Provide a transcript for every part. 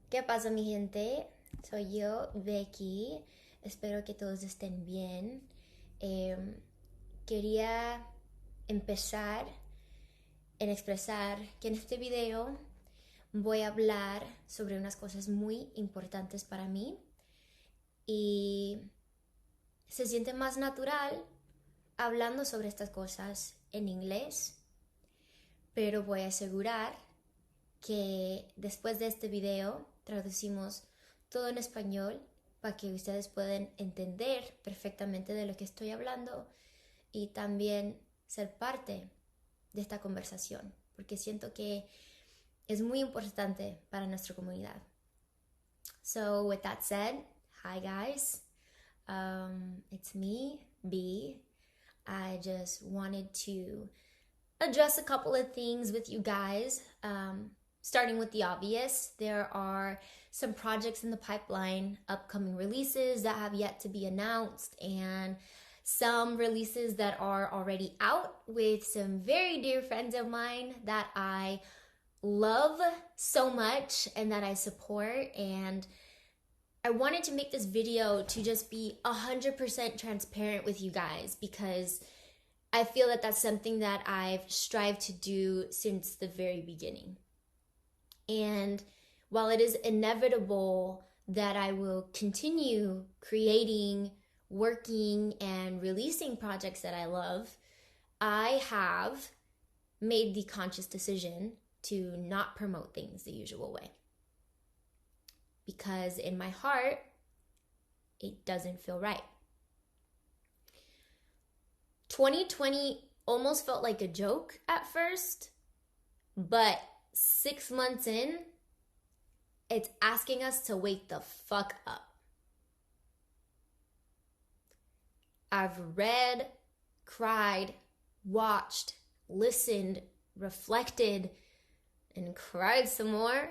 ¿Qué pasa, mi gente? Soy yo, Becky. Espero que todos estén bien. Em, Quería empezar en expresar que en este video voy a hablar sobre unas cosas muy importantes para mí y se siente más natural hablando sobre estas cosas en inglés, pero voy a asegurar que después de este video traducimos todo en español para que ustedes puedan entender perfectamente de lo que estoy hablando y también ser parte de esta conversación, porque siento que es muy importante para nuestra comunidad. So with that said, hi guys, it's me, B. I just wanted to address a couple of things with you guys. Starting with the obvious, there are some projects in the pipeline, upcoming releases that have yet to be announced, and some releases that are already out with some very dear friends of mine that I love so much and that I support. And I wanted to make this video to just be 100% transparent with you guys because I feel that that's something that I've strived to do since the very beginning. And while it is inevitable that I will continue creating, working, and releasing projects that I love, I have made the conscious decision to not promote things the usual way. Because in my heart, it doesn't feel right. 2020 almost felt like a joke at first, but 6 months in, it's asking us to wake the fuck up. I've read, cried, watched, listened, reflected, and cried some more.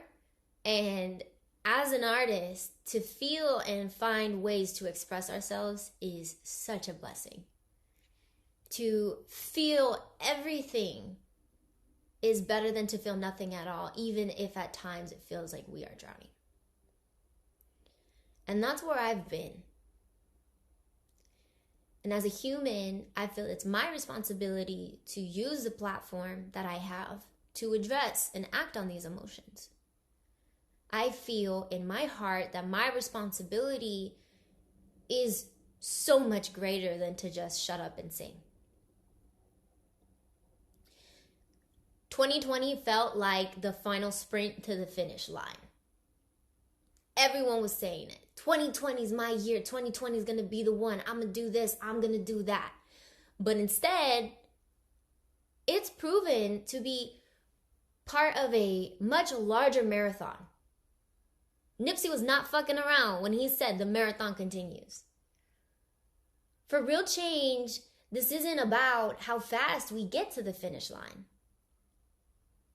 And as an artist, to feel and find ways to express ourselves is such a blessing. To feel everything is better than to feel nothing at all, even if at times it feels like we are drowning. And that's where I've been. And as a human, I feel it's my responsibility to use the platform that I have to address and act on these emotions. I feel in my heart that my responsibility is so much greater than to just shut up and sing. 2020 felt like the final sprint to the finish line. Everyone was saying it. 2020 is my year. 2020 is going to be the one. I'm going to do this. I'm going to do that. But instead, it's proven to be part of a much larger marathon. Nipsey was not fucking around when he said the marathon continues. For real change, this isn't about how fast we get to the finish line.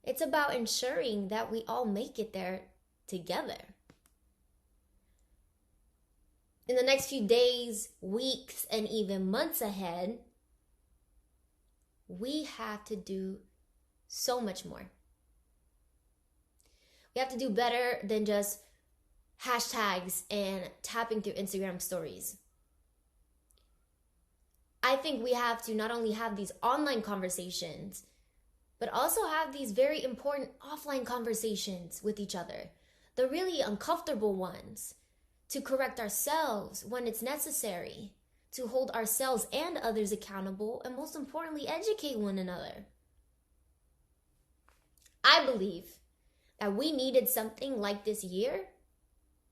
It's about ensuring that we all make it there together. In the next few days, weeks, and even months ahead, we have to do so much more. We have to do better than just hashtags and tapping through Instagram stories. I think we have to not only have these online conversations, but also have these very important offline conversations with each other, the really uncomfortable ones, to correct ourselves when it's necessary, to hold ourselves and others accountable, and most importantly, educate one another. I believe that we needed something like this year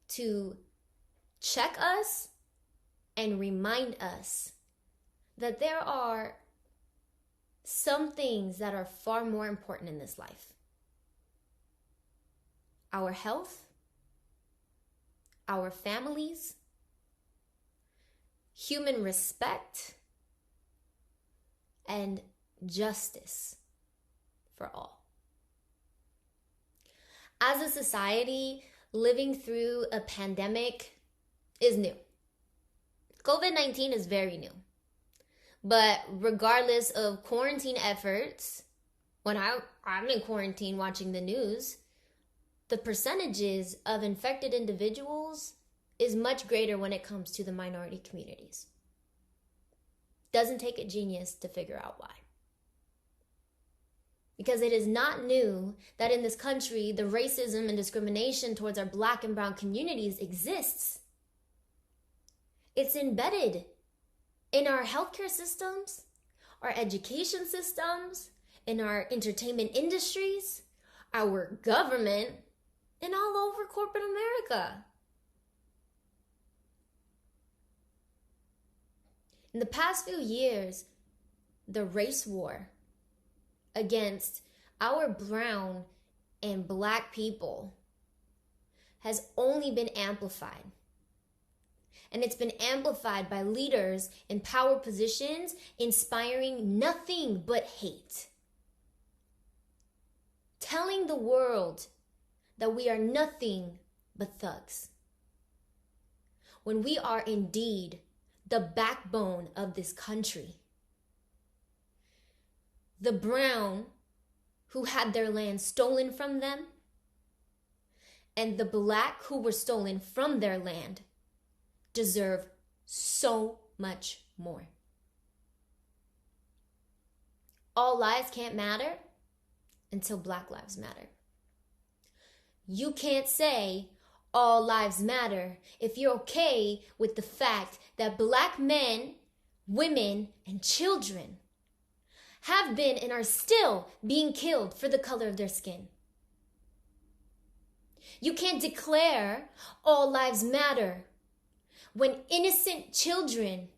to check us and remind us that there are some things that are far more important in this life. Our health, our families, human respect, and justice for all. As a society, living through a pandemic is new. COVID-19 is very new. But regardless of quarantine efforts, when I'm in quarantine watching the news, the percentages of infected individuals is much greater when it comes to the minority communities. Doesn't take a genius to figure out why. Because it is not new that in this country, the racism and discrimination towards our Black and brown communities exists. It's embedded in our healthcare systems, our education systems, in our entertainment industries, our government, and all over corporate America. In the past few years, the race war against our brown and Black people has only been amplified. And it's been amplified by leaders in power positions inspiring nothing but hate. Telling the world that we are nothing but thugs, when we are indeed the backbone of this country. The brown who had their land stolen from them, and the Black who were stolen from their land deserve so much more. All lives can't matter until Black lives matter. You can't say all lives matter if you're okay with the fact that Black men, women, and children have been and are still being killed for the color of their skin. You can't declare all lives matter when innocent children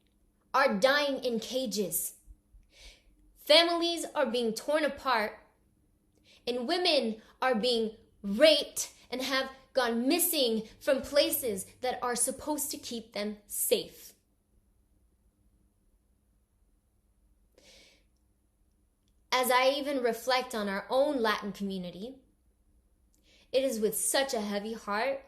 are dying in cages, families are being torn apart, and women are being raped and have gone missing from places that are supposed to keep them safe. As I even reflect on our own Latin community, it is with such a heavy heart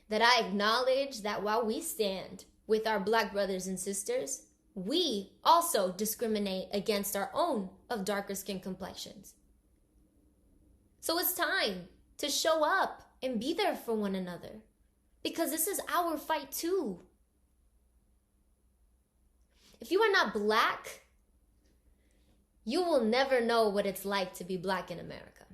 that I acknowledge that while we stand with our Black brothers and sisters, we also discriminate against our own of darker skin complexions. So it's time to show up and be there for one another, because this is our fight too. If you are not Black, you will never know what it's like to be Black in America.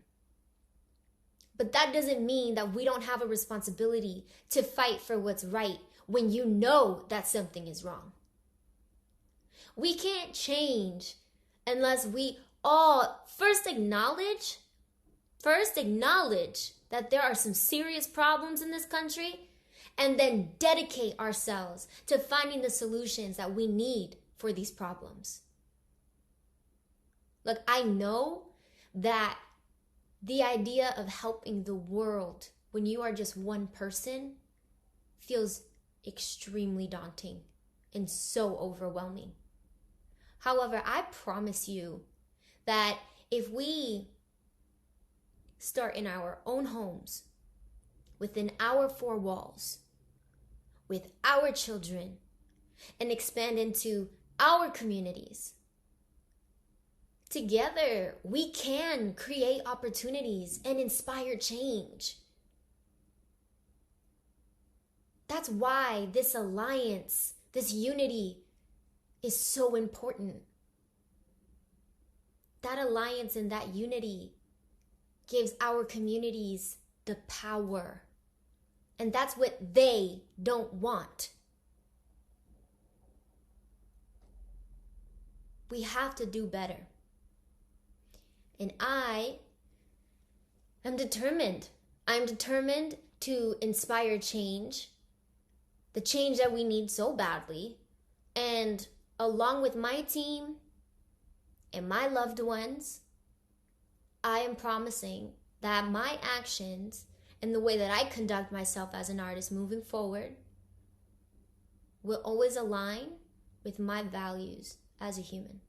But that doesn't mean that we don't have a responsibility to fight for what's right when you know that something is wrong. We can't change unless we all first acknowledge that there are some serious problems in this country, and then dedicate ourselves to finding the solutions that we need for these problems. Look, I know that the idea of helping the world when you are just one person feels extremely daunting and so overwhelming. However, I promise you that if we start in our own homes, within our four walls, with our children, and expand into our communities, together we can create opportunities and inspire change. That's why this alliance, this unity, is so important. That alliance and that unity gives our communities the power. And that's what they don't want. We have to do better. And I am determined. I'm determined to inspire change, the change that we need so badly. And along with my team and my loved ones, I am promising that my actions and the way that I conduct myself as an artist moving forward will always align with my values as a human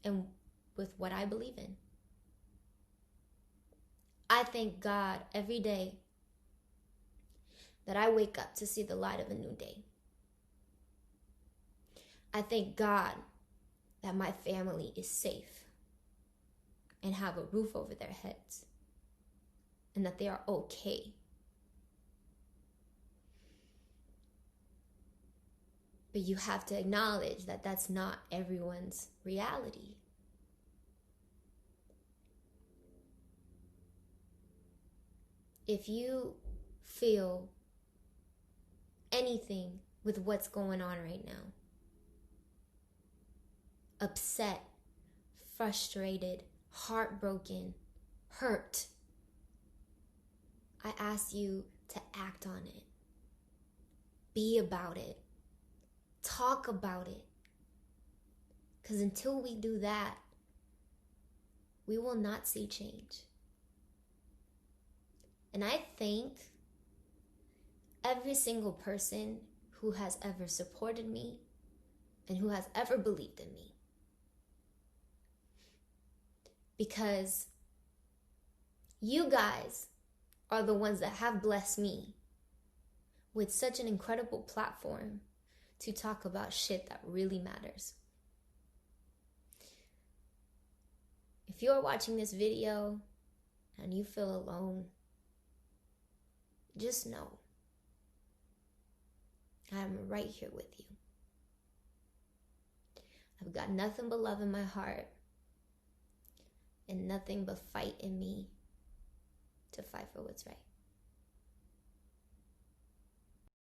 and with what I believe in. I thank God every day that I wake up to see the light of a new day. I thank God that my family is safe and have a roof over their heads. and that they are okay. But you have to acknowledge that that's not everyone's reality. If you feel anything with what's going on right now, upset, frustrated, heartbroken, hurt, I ask you to act on it. Be about it. Talk about it. Because until we do that, we will not see change. And I thank every single person who has ever supported me and who has ever believed in me. Because you guys are the ones that have blessed me with such an incredible platform to talk about shit that really matters. If you're watching this video and you feel alone, just know I'm right here with you. I've got nothing but love in my heart and nothing but fight in me to fight for what's right.